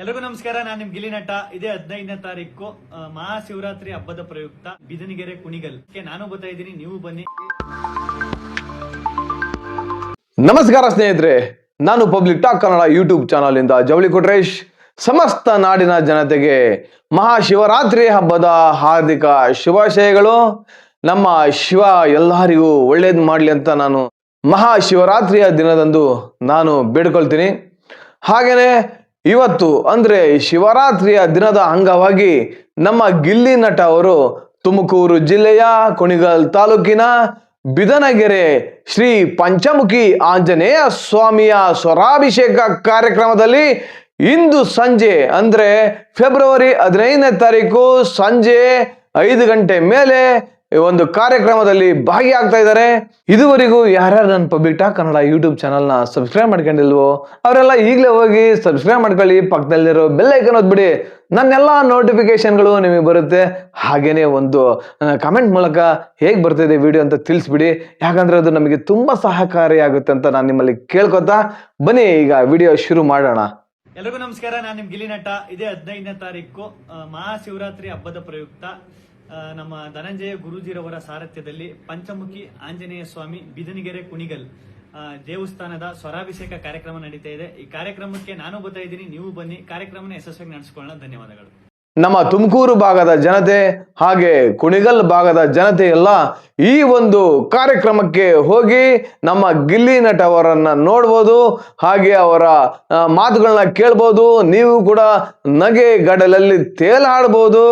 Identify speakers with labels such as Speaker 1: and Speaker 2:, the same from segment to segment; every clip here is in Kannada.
Speaker 1: ಎಲ್ಲರಿಗೂ ನಮಸ್ಕಾರ. ನಾನು ನಿಮ್ ಗಿಲ್ಲಿ ನಟ. ಇದೇ 15ನೇ ತಾರೀಕು ಮಹಾಶಿವರಾತ್ರಿ ಹಬ್ಬದ ಪ್ರಯುಕ್ತ ಬಿದನಗೆರೆ ಕುಣಿಗಲ್ ನಾನು ಬರ್ತಾ ಇದ್ದೀನಿ, ನೀವು ಬನ್ನಿ.
Speaker 2: ನಮಸ್ಕಾರ ಸ್ನೇಹಿತರೆ, ನಾನು public talk Kannada YouTube channel ಇಂದ ಜವಳಿ ಕೊಟ್ರೇಶ್. ಸಮಸ್ತ ನಾಡಿನ ಜನತೆಗೆ ಮಹಾಶಿವರಾತ್ರಿ ಹಬ್ಬದ ಹಾರ್ದಿಕ ಶುಭಾಶಯಗಳು. ನಮ್ಮ ಶಿವ ಎಲ್ಲರಿಗೂ ಒಳ್ಳೇದು ಮಾಡಲಿ ಅಂತ ನಾನು ಮಹಾಶಿವರಾತ್ರಿಯ ದಿನದಂದು ನಾನು ಬೇಡ್ಕೊಳ್ತೀನಿ. ಹಾಗೇನೆ ಇವತ್ತು ಅಂದ್ರೆ ಶಿವರಾತ್ರಿಯ ದಿನದ ಅಂಗವಾಗಿ ನಮ್ಮ ಗಿಲ್ಲಿ ನಟ ಅವರು ತುಮಕೂರು ಜಿಲ್ಲೆಯ ಕುಣಿಗಲ್ ತಾಲೂಕಿನ ಬಿದನಗೆರೆ ಶ್ರೀ ಪಂಚಮುಖಿ ಆಂಜನೇಯ ಸ್ವಾಮಿಯ ಸ್ವರಾಭಿಷೇಕ ಕಾರ್ಯಕ್ರಮದಲ್ಲಿ ಇಂದು ಸಂಜೆ ಅಂದ್ರೆ ಫೆಬ್ರವರಿ 15ನೇ ತಾರೀಕು ಸಂಜೆ 5 ಗಂಟೆ ಮೇಲೆ ಒಂದು ಕಾರ್ಯಕ್ರಮದಲ್ಲಿ ಭಾಗಿಯಾಗ್ತಾ ಇದ್ದಾರೆ. ಇದುವರೆಗೂ ಯಾರ್ಯಾರು ನನ್ನ ಪಬ್ಲಿಕ್ ಟಾಕ್ ಕನ್ನಡ ಯೂಟ್ಯೂಬ್ ಚಾನಲ್ನ ಸಬ್ಸ್ಕ್ರೈಬ್ ಮಾಡ್ಕೊಂಡಿಲ್ವೋ ಅವರೆಲ್ಲ ಈಗಲೇ ಹೋಗಿ ಸಬ್ಸ್ಕ್ರೈಬ್ ಮಾಡ್ಕೊಳ್ಳಿ. ಪಕ್ಕದಲ್ಲಿರೋ ಬೆಲ್ ಐಕನ್ ಒತ್ಬಿಡಿ, ನನ್ನೆಲ್ಲ ನೋಟಿಫಿಕೇಶನ್ಗಳು ನಿಮಗೆ ಬರುತ್ತೆ. ಹಾಗೇನೆ ಒಂದು ಕಮೆಂಟ್ ಮೂಲಕ ಹೇಗೆ ಬರ್ತಿದೆ ವಿಡಿಯೋ ಅಂತ ತಿಳಿಸ್ಬಿಡಿ, ಯಾಕಂದ್ರೆ ಅದು ನಮಗೆ ತುಂಬಾ ಸಹಕಾರಿಯಾಗುತ್ತೆ ಅಂತ ನಾನು ನಿಮ್ಮಲ್ಲಿ ಕೇಳ್ಕೊತಾ ಬನ್ನಿ ಈಗ ವಿಡಿಯೋ ಶುರು ಮಾಡೋಣ.
Speaker 1: ಎಲ್ಲರಿಗೂ ನಮಸ್ಕಾರ. ನಾನು ನಿಮ್ ಗಿಲ್ಲಿ ನಟ. ಇದೇ 15ನೇ ತಾರೀಕು ಮಹಾಶಿವರಾತ್ರಿ ಹಬ್ಬದ ಪ್ರಯುಕ್ತ ನಮ್ಮ ಧನಂಜಯ ಗುರೂಜಿರವರ ಸಾರಥ್ಯದಲ್ಲಿ ಪಂಚಮುಖಿ ಆಂಜನೇಯ ಸ್ವಾಮಿ ಬಿದನಗೆರೆ ಕುಣಿಗಲ್ ದೇವಸ್ಥಾನದ ಸ್ವರಾಭಿಷೇಕ ಕಾರ್ಯಕ್ರಮ ನಡೀತಾ ಇದೆ. ಈ ಕಾರ್ಯಕ್ರಮಕ್ಕೆ ನಾನು ಬರ್ತಾ ಇದ್ದೀನಿ, ನೀವು ಬನ್ನಿ. ಕಾರ್ಯಕ್ರಮನ ಯಶಸ್ವಿಯಾಗಿ ನಡೆಸಿಕೊಳ್ಳೋಣ. ಧನ್ಯವಾದಗಳು.
Speaker 2: ನಮ್ಮ ತುಮಕೂರು ಭಾಗದ ಜನತೆ ಹಾಗೆ ಕುಣಿಗಲ್ ಭಾಗದ ಜನತೆ ಎಲ್ಲ ಈ ಒಂದು ಕಾರ್ಯಕ್ರಮಕ್ಕೆ ಹೋಗಿ ನಮ್ಮ ಗಿಲ್ಲಿ ನಟ ಅವರನ್ನ ನೋಡ್ಬೋದು, ಹಾಗೆ ಅವರ ಮಾತುಗಳನ್ನ ಕೇಳ್ಬೋದು. ನೀವು ಕೂಡ ನಗೆ ಗಡಲಲ್ಲಿ ತೇಲಾಡ್ಬೋದು.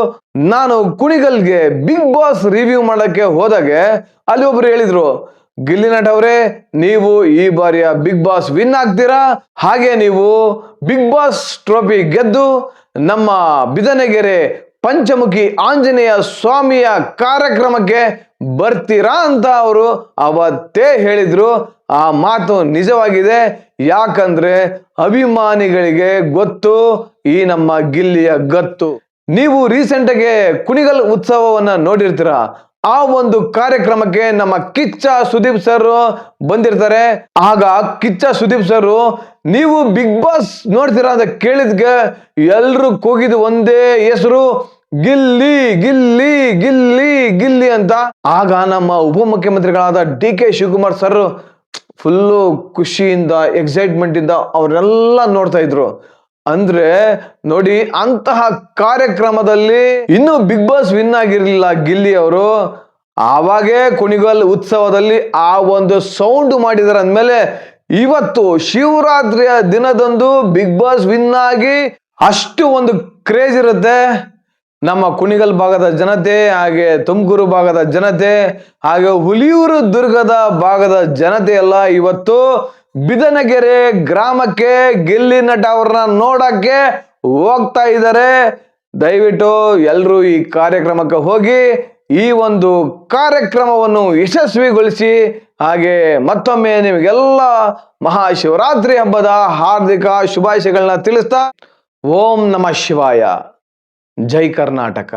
Speaker 2: ನಾನು ಕುಣಿಗಲ್ಗೆ ಬಿಗ್ ಬಾಸ್ ರಿವ್ಯೂ ಮಾಡಕ್ಕೆ ಹೋದಾಗೆ ಅಲ್ಲಿ ಒಬ್ರು ಹೇಳಿದ್ರು, ಗಿಲ್ಲಿ ನಟ ಅವರೇ, ನೀವು ಈ ಬಾರಿಯ ಬಿಗ್ ಬಾಸ್ ವಿನ್ ಆಗ್ತೀರಾ, ಹಾಗೆ ನೀವು ಬಿಗ್ ಬಾಸ್ ಟ್ರೋಫಿ ಗೆದ್ದು ನಮ್ಮ ಬಿದನಗೆರೆ ಪಂಚಮುಖಿ ಆಂಜನೇಯ ಸ್ವಾಮಿಯ ಕಾರ್ಯಕ್ರಮಕ್ಕೆ ಬರ್ತೀರಾ ಅಂತ ಅವರು ಅವತ್ತೇ ಹೇಳಿದ್ರು. ಆ ಮಾತು ನಿಜವಾಗಿದೆ. ಯಾಕಂದ್ರೆ ಅಭಿಮಾನಿಗಳಿಗೆ ಗೊತ್ತು ಈ ನಮ್ಮ ಗಿಲ್ಲಿಯ ಗತ್ತು. ನೀವು ರೀಸೆಂಟ್ಗೆ ಕುಣಿಗಲ್ ಉತ್ಸವವನ್ನ ನೋಡಿರ್ತೀರಾ. ಆ ಒಂದು ಕಾರ್ಯಕ್ರಮಕ್ಕೆ ನಮ್ಮ ಕಿಚ್ಚ ಸುದೀಪ್ ಸರ್ ಬಂದಿರ್ತಾರೆ. ಆಗ ಕಿಚ್ಚ ಸುದೀಪ್ ಸರ್, ನೀವು ಬಿಗ್ ಬಾಸ್ ನೋಡ್ತೀರಾ ಅಂತ ಕೇಳಿದ್ಗೆ ಎಲ್ರು ಕೂಗಿದ ಒಂದೇ ಹೆಸರು, ಗಿಲ್ಲಿ ಗಿಲ್ಲಿ ಗಿಲ್ಲಿ ಗಿಲ್ಲಿ ಅಂತ. ಆಗ ನಮ್ಮ ಉಪಮುಖ್ಯಮಂತ್ರಿಗಳಾದ D K Shivakumar sir full ಖುಷಿಯಿಂದ ಎಕ್ಸೈಟ್ಮೆಂಟ್ ಇಂದ ಅವರೆಲ್ಲ ನೋಡ್ತಾ ಇದ್ರು. ಅಂದ್ರೆ ನೋಡಿ, ಅಂತಹ ಕಾರ್ಯಕ್ರಮದಲ್ಲಿ ಇನ್ನು ಬಿಗ್ ಬಾಸ್ ವಿನ್ ಆಗಿರ್ಲಿಲ್ಲ ಗಿಲ್ಲಿ ಅವರು. ಆವಾಗೇ ಕುಣಿಗಲ್ ಉತ್ಸವದಲ್ಲಿ ಆ ಒಂದು ಸೌಂಡ್ ಮಾಡಿದಾರೆ ಅಂದ್ಮೇಲೆ ಇವತ್ತು ಶಿವರಾತ್ರಿಯ ದಿನದಂದು ಬಿಗ್ ಬಾಸ್ ವಿನ್ ಆಗಿ ಅಷ್ಟು ಒಂದು ಕ್ರೇಜ್ ಇರುತ್ತೆ. ನಮ್ಮ ಕುಣಿಗಲ್ ಭಾಗದ ಜನತೆ, ಹಾಗೆ ತುಮಕೂರು ಭಾಗದ ಜನತೆ, ಹಾಗೆ ಹುಲಿಯೂರು ದುರ್ಗದ ಭಾಗದ ಜನತೆ ಎಲ್ಲ ಇವತ್ತು ಬಿದನಗೆರೆ ಗ್ರಾಮಕ್ಕೆ ಗಿಲ್ಲಿ ನಟ ಅವ್ರನ್ನ ನೋಡಕ್ಕೆ ಹೋಗ್ತಾ ಇದ್ದಾರೆ. ದಯವಿಟ್ಟು ಎಲ್ಲರೂ ಈ ಕಾರ್ಯಕ್ರಮಕ್ಕೆ ಹೋಗಿ ಈ ಒಂದು ಕಾರ್ಯಕ್ರಮವನ್ನು ಯಶಸ್ವಿಗೊಳಿಸಿ. ಹಾಗೆ ಮತ್ತೊಮ್ಮೆ ನಿಮಗೆಲ್ಲ ಮಹಾಶಿವರಾತ್ರಿ ಹಬ್ಬದ ಹಾರ್ದಿಕ ಶುಭಾಶಯಗಳನ್ನ ತಿಳಿಸ್ತಾ, ಓಂ ನಮಃ ಶಿವಾಯ. ಜೈ ಕರ್ನಾಟಕ.